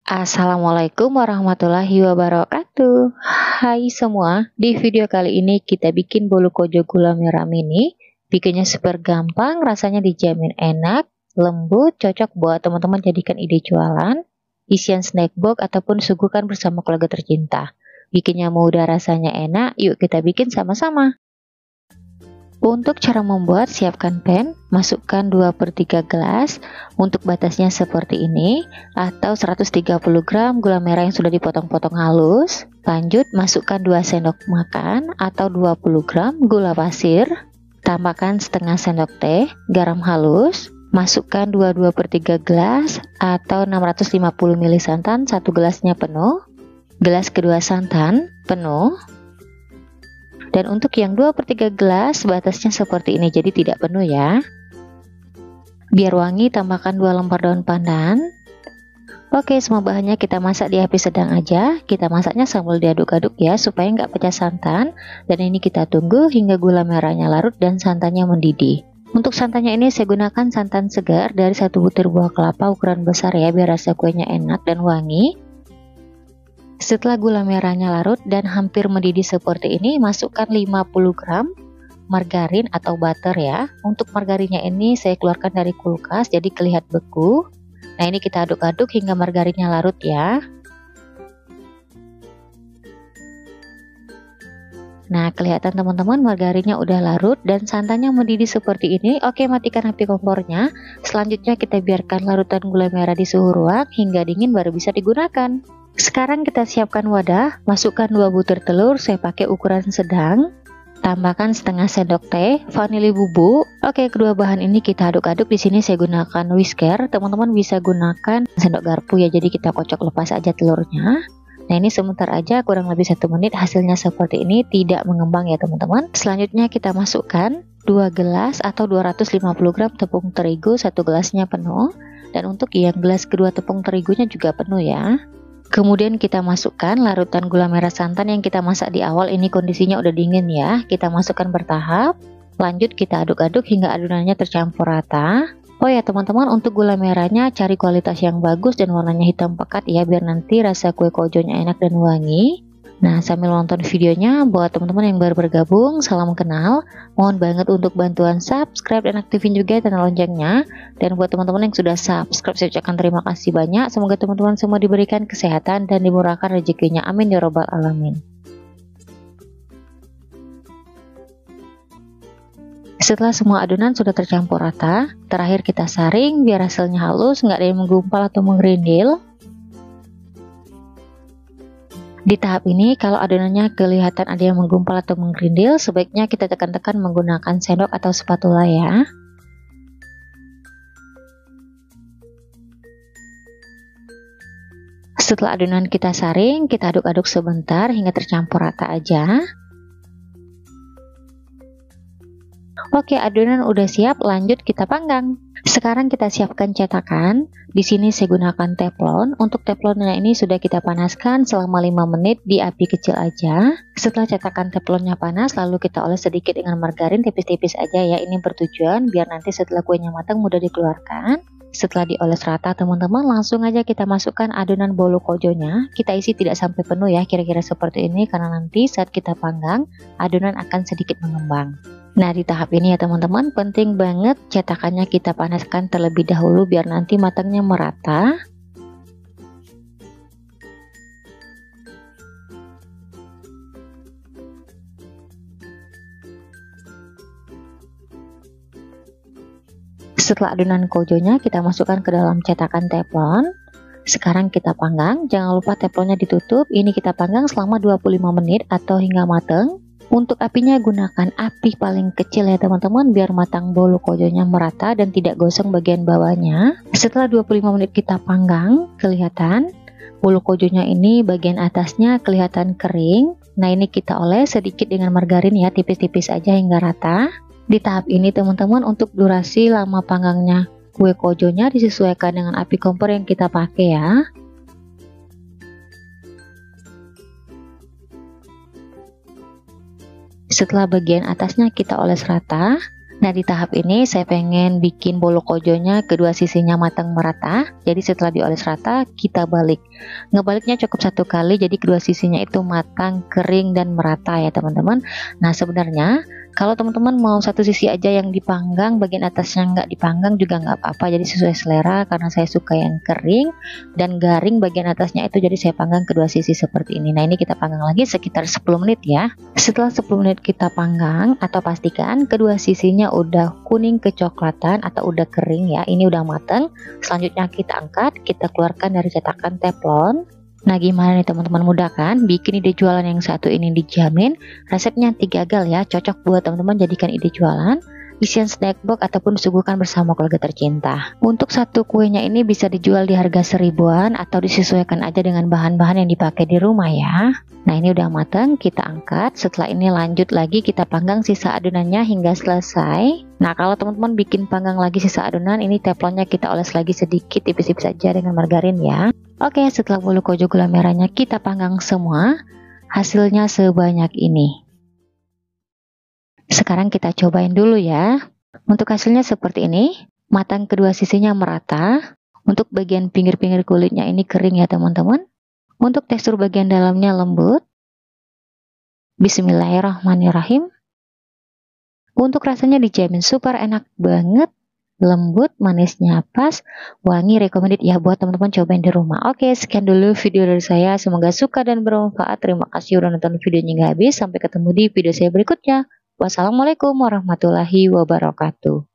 Assalamualaikum warahmatullahi wabarakatuh. Hai semua, di video kali ini kita bikin bolu kojo gula merah mini. Bikinnya super gampang, rasanya dijamin enak, lembut, cocok buat teman-teman jadikan ide jualan, isian snack box ataupun suguhkan bersama keluarga tercinta. Bikinnya mudah, rasanya enak, yuk kita bikin sama-sama. Untuk cara membuat, siapkan pan, masukkan 2/3 gelas, untuk batasnya seperti ini, atau 130 gram gula merah yang sudah dipotong-potong halus. Lanjut, masukkan 2 sendok makan atau 20 gram gula pasir, tambahkan setengah sendok teh garam halus, masukkan 2/3 gelas atau 650 ml santan, 1 gelasnya penuh, gelas kedua santan penuh. Dan untuk yang 2/3 gelas batasnya seperti ini, jadi tidak penuh ya. Biar wangi tambahkan 2 lembar daun pandan. Oke, semua bahannya kita masak di api sedang aja. Kita masaknya sambil diaduk-aduk ya, supaya nggak pecah santan. Dan ini kita tunggu hingga gula merahnya larut dan santannya mendidih. Untuk santannya ini saya gunakan santan segar dari 1 butir buah kelapa ukuran besar ya, biar rasa kuenya enak dan wangi. Setelah gula merahnya larut dan hampir mendidih seperti ini, masukkan 50 gram margarin atau butter ya. Untuk margarinnya ini saya keluarkan dari kulkas, jadi kelihatan beku. Nah, ini kita aduk-aduk hingga margarinnya larut ya. Nah, kelihatan teman-teman margarinnya udah larut dan santannya mendidih seperti ini. Oke, matikan api kompornya. Selanjutnya kita biarkan larutan gula merah di suhu ruang hingga dingin baru bisa digunakan. Sekarang kita siapkan wadah, masukkan 2 butir telur, saya pakai ukuran sedang. Tambahkan setengah sendok teh vanili bubuk. Oke, kedua bahan ini kita aduk-aduk. Di sini saya gunakan whisker. Teman-teman bisa gunakan sendok garpu ya. Jadi kita kocok lepas aja telurnya. Nah, ini sebentar aja, kurang lebih 1 menit. Hasilnya seperti ini, tidak mengembang ya teman-teman. Selanjutnya kita masukkan 2 gelas atau 250 gram tepung terigu, 1 gelasnya penuh. Dan untuk yang gelas kedua tepung terigunya juga penuh ya. Kemudian kita masukkan larutan gula merah santan yang kita masak di awal. Ini kondisinya udah dingin ya. Kita masukkan bertahap. Lanjut kita aduk-aduk hingga adonannya tercampur rata. Oh ya teman-teman, untuk gula merahnya cari kualitas yang bagus dan warnanya hitam pekat ya, biar nanti rasa kue kojonya enak dan wangi. Nah, sambil nonton videonya, buat teman-teman yang baru bergabung, salam kenal. Mohon banget untuk bantuan subscribe dan aktifin juga channel loncengnya. Dan buat teman-teman yang sudah subscribe, saya ucapkan terima kasih banyak. Semoga teman-teman semua diberikan kesehatan dan dimurahkan rezekinya. Amin ya robbal alamin. Setelah semua adonan sudah tercampur rata, terakhir kita saring biar hasilnya halus, nggak ada yang menggumpal atau menggerindil. Di tahap ini, kalau adonannya kelihatan ada yang menggumpal atau menggerindil, sebaiknya kita tekan-tekan menggunakan sendok atau spatula ya. Setelah adonan kita saring, kita aduk-aduk sebentar hingga tercampur rata aja. Oke, adonan udah siap, lanjut kita panggang. Sekarang kita siapkan cetakan. Di sini saya gunakan teflon. Untuk teflonnya ini sudah kita panaskan selama 5 menit di api kecil aja. Setelah cetakan teflonnya panas, lalu kita oles sedikit dengan margarin, tipis-tipis aja ya. Ini bertujuan biar nanti setelah kuenya matang mudah dikeluarkan. Setelah dioles rata teman-teman, langsung aja kita masukkan adonan bolu kojonya. Kita isi tidak sampai penuh ya, kira-kira seperti ini, karena nanti saat kita panggang adonan akan sedikit mengembang. Nah, di tahap ini ya teman-teman, penting banget cetakannya kita panaskan terlebih dahulu biar nanti matangnya merata. Setelah adonan kojonya kita masukkan ke dalam cetakan teflon. Sekarang kita panggang, jangan lupa teflonnya ditutup. Ini kita panggang selama 25 menit atau hingga matang. Untuk apinya gunakan api paling kecil ya teman-teman, biar matang bolu kojonya merata dan tidak gosong bagian bawahnya. Setelah 25 menit kita panggang, kelihatan bolu kojonya ini bagian atasnya kelihatan kering. Nah, ini kita oles sedikit dengan margarin ya, tipis-tipis aja hingga rata. Di tahap ini teman-teman, untuk durasi lama panggangnya kue kojonya disesuaikan dengan api kompor yang kita pakai ya. Setelah bagian atasnya kita oles rata, Nah, di tahap ini saya pengen bikin bolu kojonya kedua sisinya matang merata. Jadi setelah dioles rata, kita balik. Ngebaliknya cukup satu kali, jadi kedua sisinya itu matang, kering, dan merata ya teman-teman. Nah, sebenarnya kalau teman-teman mau satu sisi aja yang dipanggang, bagian atasnya nggak dipanggang juga nggak apa-apa. Jadi sesuai selera, karena saya suka yang kering dan garing bagian atasnya itu, jadi saya panggang kedua sisi seperti ini. Nah, ini kita panggang lagi sekitar 10 menit ya. Setelah 10 menit kita panggang, atau pastikan kedua sisinya udah kuning kecoklatan atau udah kering ya, ini udah mateng. Selanjutnya kita angkat, kita keluarkan dari cetakan teflon. Nah, gimana nih teman-teman, mudah kan? Bikin ide jualan yang satu ini dijamin resepnya anti gagal ya, cocok buat teman-teman jadikan ide jualan, isian snack box ataupun disuguhkan bersama keluarga tercinta. Untuk satu kuenya ini bisa dijual di harga 1000-an atau disesuaikan aja dengan bahan-bahan yang dipakai di rumah ya. Nah, ini udah matang, kita angkat. Setelah ini lanjut lagi kita panggang sisa adonannya hingga selesai. Nah, kalau teman-teman bikin panggang lagi sisa adonan, ini teflonnya kita oles lagi sedikit, tipis-tipis aja dengan margarin ya. Oke, setelah bolu kojo gula merahnya kita panggang semua, hasilnya sebanyak ini. Sekarang kita cobain dulu ya. Untuk hasilnya seperti ini, matang kedua sisinya merata. Untuk bagian pinggir-pinggir kulitnya ini kering ya teman-teman. Untuk tekstur bagian dalamnya lembut. Bismillahirrahmanirrahim. Untuk rasanya dijamin super enak banget. Lembut, manisnya pas, wangi, recommended ya buat teman-teman cobain di rumah. Oke, sekian dulu video dari saya. Semoga suka dan bermanfaat. Terima kasih udah nonton videonya hingga habis. Sampai ketemu di video saya berikutnya. Wassalamualaikum warahmatullahi wabarakatuh.